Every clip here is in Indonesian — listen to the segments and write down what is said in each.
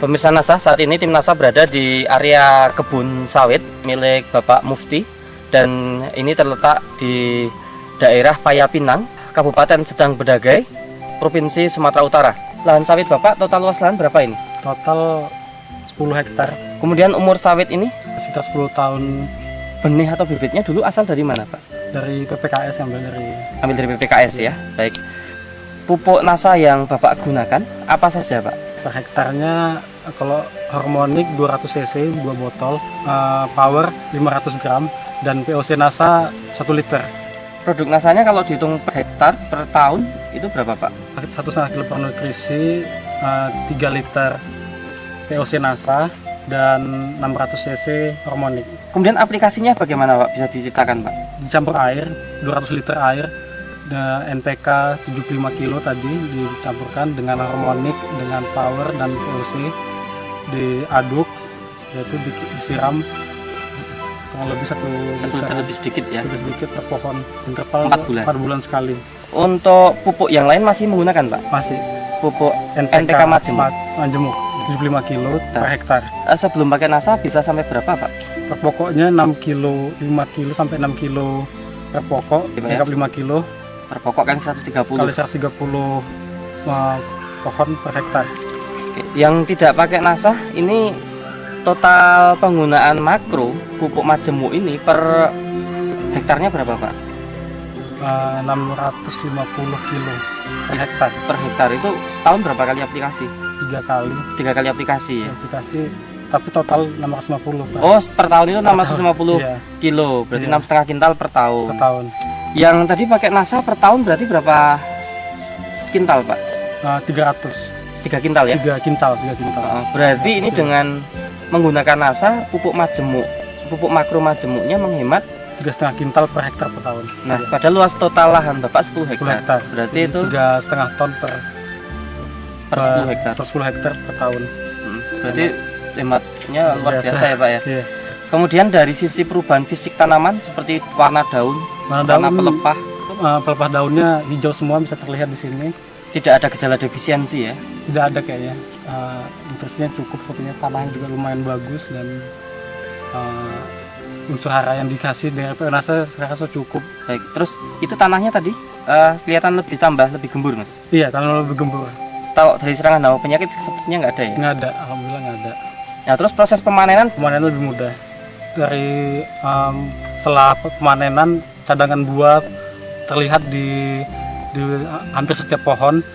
Pemirsa NASA, saat ini tim NASA berada di area kebun sawit milik Bapak Mufti, dan ini terletak di daerah Payapinang, Kabupaten Sedang Bedagai, Provinsi Sumatera Utara. Lahan sawit Bapak, total luas lahan berapa ini? Total 10 hektar. Kemudian umur sawit ini? Sekitar 10 tahun. Benih atau bibitnya dulu asal dari mana Pak? Dari PPKS, ambil dari PPKS ya. Baik. Pupuk NASA yang Bapak gunakan apa saja Pak? Per hektarnya kalau harmonik 200 cc 2 botol, power 500 gram, dan POC NASA 1 liter. Produk NASA-nya kalau dihitung per hektar per tahun itu berapa Pak? 1,5 kilo per nutrisi, 3 liter POC NASA, dan 600 cc harmonik. Kemudian aplikasinya bagaimana Pak? Bisa diceritakan Pak? Dicampur air, 200 liter air, NPK 75 kilo tadi dicampurkan dengan harmonik, dengan power dan POC, diaduk, yaitu disiram kurang lebih 1 liter, lebih sedikit ya, lebih sedikit per pohon, interval 4 bulan sekali. Untuk pupuk yang lain masih menggunakan Pak? Masih. Pupuk NPK Majemuk 75 kilo per hektar. Sebelum pakai NASA bisa sampai berapa Pak? Per pokoknya 6 kilo, 5 kilo sampai 6 kilo per pokok, anggap 5 kilo. Per pokok kan 130 kali 130 pohon per hektar. Yang tidak pakai NASA ini total penggunaan makro pupuk majemuk ini per hektarnya berapa Pak? 650 kilo per hektar. Per hektar itu setahun berapa kali aplikasi? 3 kali. 3 kali aplikasi ya? Aplikasi, tapi total 650 Pak. Oh, per tahun itu 650 iya. kilo, berarti Iya. 6,5 kintal per tahun. Per tahun. Yang tadi pakai NASA per tahun berarti berapa kintal Pak? 300. 3 kintal ya? 3 kintal. Berarti ini dengan menggunakan NASA, pupuk majemuk, pupuk makro majemuknya menghemat 3,5 kintal per hektar per tahun. Nah, pada luas total lahan Bapak 10 hektar. Berarti itu 3,5 ton per 10 hektar. Per 10 hektar per tahun. Berarti hematnya luar biasa ya Pak ya. Iya. Kemudian dari sisi perubahan fisik tanaman seperti warna daun, warna pelepah. Pelepah daunnya hijau semua, bisa terlihat di sini. Tidak ada gejala defisiensi ya? Tidak ada kayaknya. Nutrisinya cukup, fotonya tanahnya juga lumayan bagus, dan unsur hara yang dikasih dari NASA saya rasa cukup. Baik, terus itu tanahnya tadi kelihatan lebih gembur Mas? Iya, tanah lebih gembur. Tahu dari serangan hama penyakit sepertinya nggak ada ya? Nggak ada, alhamdulillah nggak ada. Nah, terus proses pemanenan lebih mudah. Dari setelah pemanenan, cadangan buah terlihat di hampir setiap pohon,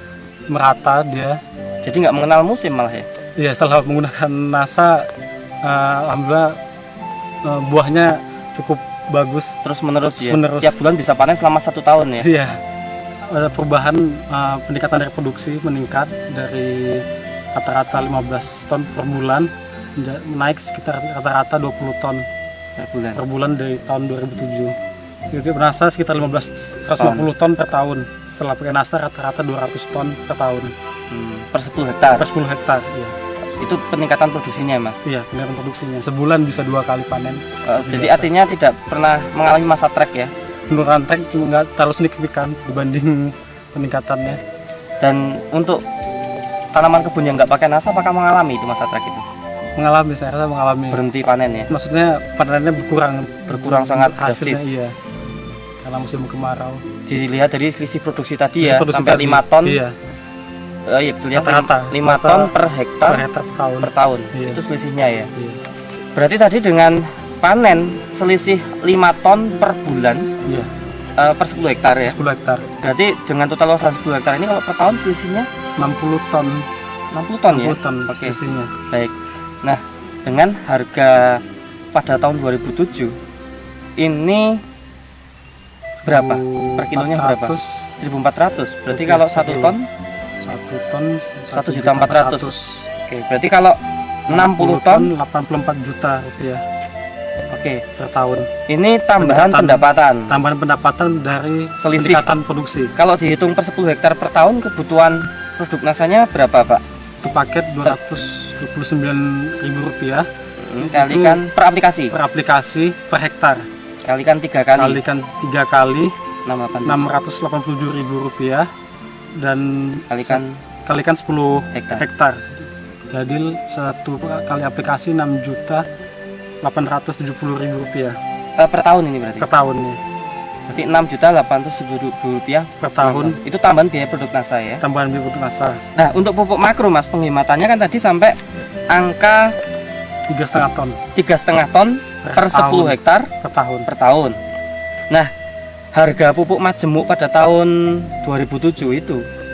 merata dia. Jadi nggak mengenal musim malah ya? Iya, setelah menggunakan NASA, alhamdulillah buahnya cukup bagus. Terus menerus ya? Menerus. Tiap bulan bisa panen selama 1 tahun ya? Iya, ada perubahan, peningkatan dari produksi meningkat dari rata-rata 15 ton per bulan, naik sekitar rata-rata 20 ton per bulan dari tahun 2007. Jadi NASA sekitar 150 ton per tahun. Setelah pakai NASA rata-rata 200 ton per tahun. Per 10 hektar? Per 10 hektar, iya. Itu peningkatan produksinya Mas? Iya, peningkatan produksinya. Sebulan bisa 2 kali panen. Jadi artinya tidak pernah mengalami masa trek ya? Penurunan trek cuma nggak terlalu signifikan dibanding peningkatannya. Dan untuk tanaman kebun yang nggak pakai NASA, apakah mengalami itu masa trek itu? Mengalami, saya rasa mengalami. Berhenti panen ya? Maksudnya panennya berkurang sangat hasilnya, drastis. Iya. Karena musim kemarau. Dilihat dari selisih produksi tadi ya, sampai 5 ton. Iya. Iya, betul ya. Rata-rata 5 ton per hektar per tahun. Iya. Itu selisihnya ya. Iya. Berarti tadi dengan panen selisih 5 ton per bulan. Iya. Per 10 hektar ya. 10 hektar. Berarti dengan total luas 10 hektar ini kalau per tahun selisihnya 60 ton. 60 ton ya. 60 ton selisihnya. Baik. Nah, dengan harga pada tahun 2007 ini berapa? Per kilonya berapa? 1.400. Berarti kalau 1 ton 1.400.000. Oke, berarti kalau 60 ton 84 juta rupiah. Oke, per tahun. Ini tambahan pendapatan. Tambahan pendapatan dari selisih peningkatan produksi. Kalau dihitung per 10 hektar per tahun, kebutuhan produk NASA-nya berapa, Pak? Itu paket Rp229.000. Kalikan per aplikasi. Per aplikasi per hektar. Kalikan 3 kali. Kalikan 3 kali. Rp687.000, dan kalikan 10 hektar. Jadi satu kali aplikasi 6.870.000 rupiah Per tahun ini berarti? per tahunnya. Berarti 6.800.000 rupiah Per tahun. Itu tambahan biaya produk NASA ya? Tambahan biaya produk NASA. Nah, untuk pupuk makro Mas, penghematannya kan tadi sampai angka 3,5 ton 3,5 ton per 10 tahun. hektar per tahun. per tahun. Nah, harga pupuk majemuk pada tahun 2007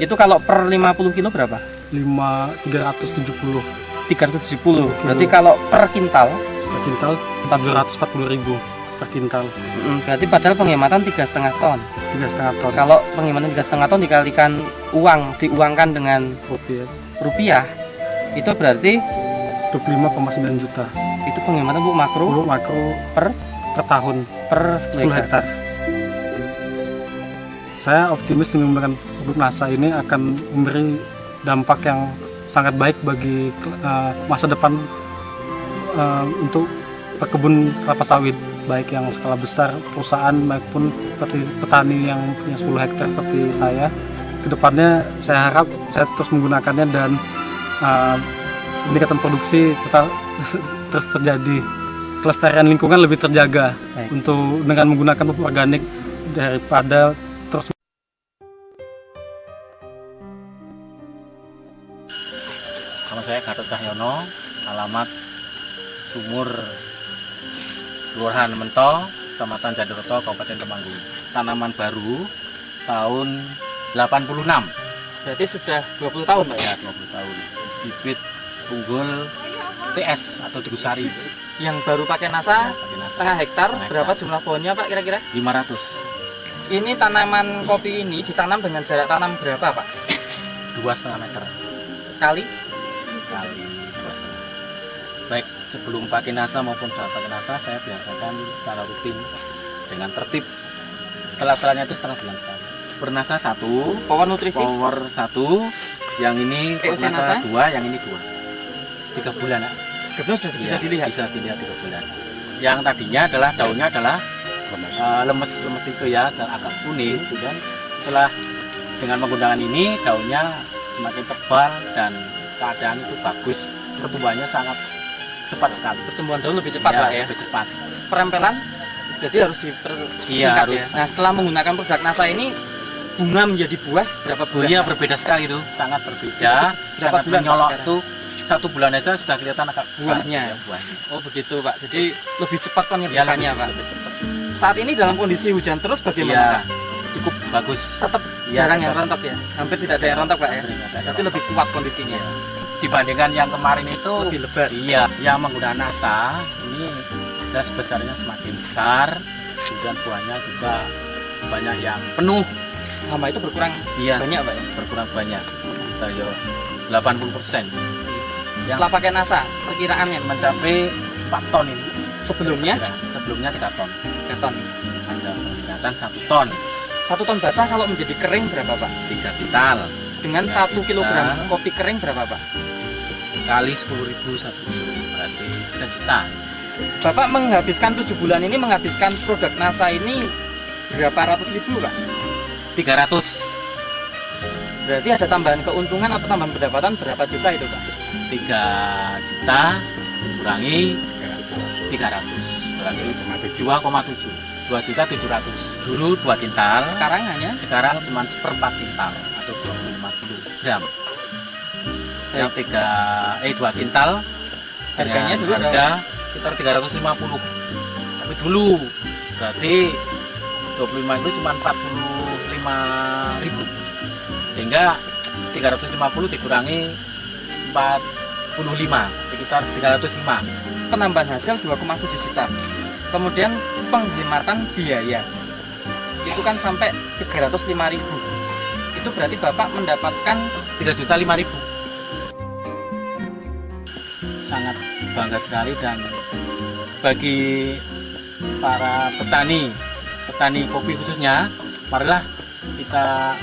itu kalau per 50 kilo berapa? 370 370. Berarti kalau per kintal per kintal 440.000 per kintal. Berarti padahal penghematan 3,5 ton. 3,5 ton Kalau penghematan 3,5 ton dikalikan diuangkan dengan rupiah, itu berarti 25,9 juta. itu penghematan pupuk makro Pupuk makro per tahun per 10 hektar. Saya optimis dengan menggunakan pupuk NASA ini akan memberi dampak yang sangat baik bagi masa depan untuk pekebun kelapa sawit, baik yang skala besar perusahaan maupun petani yang punya 10 hektar seperti saya. Kedepannya saya harap saya terus menggunakannya dan peningkatan produksi terus terjadi, kelestarian lingkungan lebih terjaga. Baik. Untuk dengan menggunakan pupuk organik daripada terus. Nama saya Gatot Cahyono, alamat Sumur, Kelurahan Mento, Kecamatan Jatiroto, Kabupaten Temanggung. Tanaman baru tahun 86. berarti sudah 20 tahun Pak ya? Ya, 20 tahun. Bibit unggul TS atau Tegusari. Yang baru pakai NASA Pakai NASA. setengah hektar, Setengah berapa hektar. jumlah pohonnya Pak kira-kira? 500 Ini tanaman kopi ini ditanam dengan jarak tanam berapa Pak? 2,5 meter Kali? kali 2,5. Baik sebelum pakai NASA maupun setelah pakai NASA, saya biasakan secara rutin dengan tertib. Setelah-setelahnya itu setengah bulan sekali. Bernasa 1, Power nutrisi? power 1, yang ini POC bernasa NASA? 2, yang ini 2. 3 bulan ya. Gebnos sudah bisa Iya, dilihat. bisa dilihat 3 bulan. Yang tadinya adalah daunnya adalah lemes itu ya, dan agak kuning gitu kan. Setelah dengan menggunakan ini daunnya semakin tebal dan keadaan itu bagus, pertumbuhannya sangat cepat sekali. Pertumbuhan daun lebih cepat Pak ya. Lebih cepat. Perempelan jadi harus dipersingkat Iya, harus. ya. Nah, setelah menggunakan produk NASA ini bunga menjadi buah berapa bulan? Buahnya berbeda sekali tuh, sangat berbeda. Berapa Sangat bulan, Pak, menyolok sekarang? tuh 1 bulan aja sudah kelihatan agak Buahnya. ya, buahnya. Oh begitu Pak. Jadi lebih cepat Ya, penyebarannya Pak. lebih cepat. Saat ini dalam kondisi hujan terus Iya, bagaimana Pak? cukup bagus. Tetap Iya, jarang yang tetap. rontok ya. Hampir tidak ada yang rontok Pak ya. Berarti lebih kuat kondisinya. Dibandingkan yang kemarin itu Lebih lebar. iya, yang menggunakan NASA ini das besarnya semakin besar, kemudian buahnya juga banyak yang penuh. Hama itu berkurang Iya, banyak Pak ya. berkurang banyak. Saya 80%. Yang Setelah pakai NASA perkiraannya mencapai 4 ton ini. sebelumnya Sebelumnya 3 ton. 3 ton. Ada peningkatan 1 ton, 1 ton basah kalau menjadi kering berapa Pak? 3 kintal Dengan 1 kilogram kopi kering berapa Pak? kali 10.000 1 kilo, berarti 3 juta. Bapak menghabiskan 7 bulan ini menghabiskan produk NASA ini berapa ratus ribu Pak? 300. Berarti ada tambahan keuntungan atau tambahan pendapatan berapa juta itu Pak? 3 juta kurangi 300 berarti 2,7 2.700.000 dulu 2 kintal, sekarang cuma 1/4 kintal atau 25 kg. Yang 2 kintal Harganya dulu harga sekitar 350, tapi dulu berarti 25 itu cuma 45.000, sehingga 350 dikurangi 45 sekitar 305. penambahan hasil 2,7 juta. Kemudian penghematan biaya itu kan sampai 305.000. Itu berarti Bapak mendapatkan 3.500.000. Sangat bangga sekali, dan bagi para petani kopi khususnya, marilah kita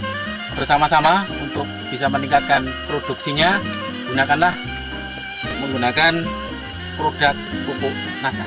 bersama-sama untuk bisa meningkatkan produksinya. Menggunakan produk pupuk NASA.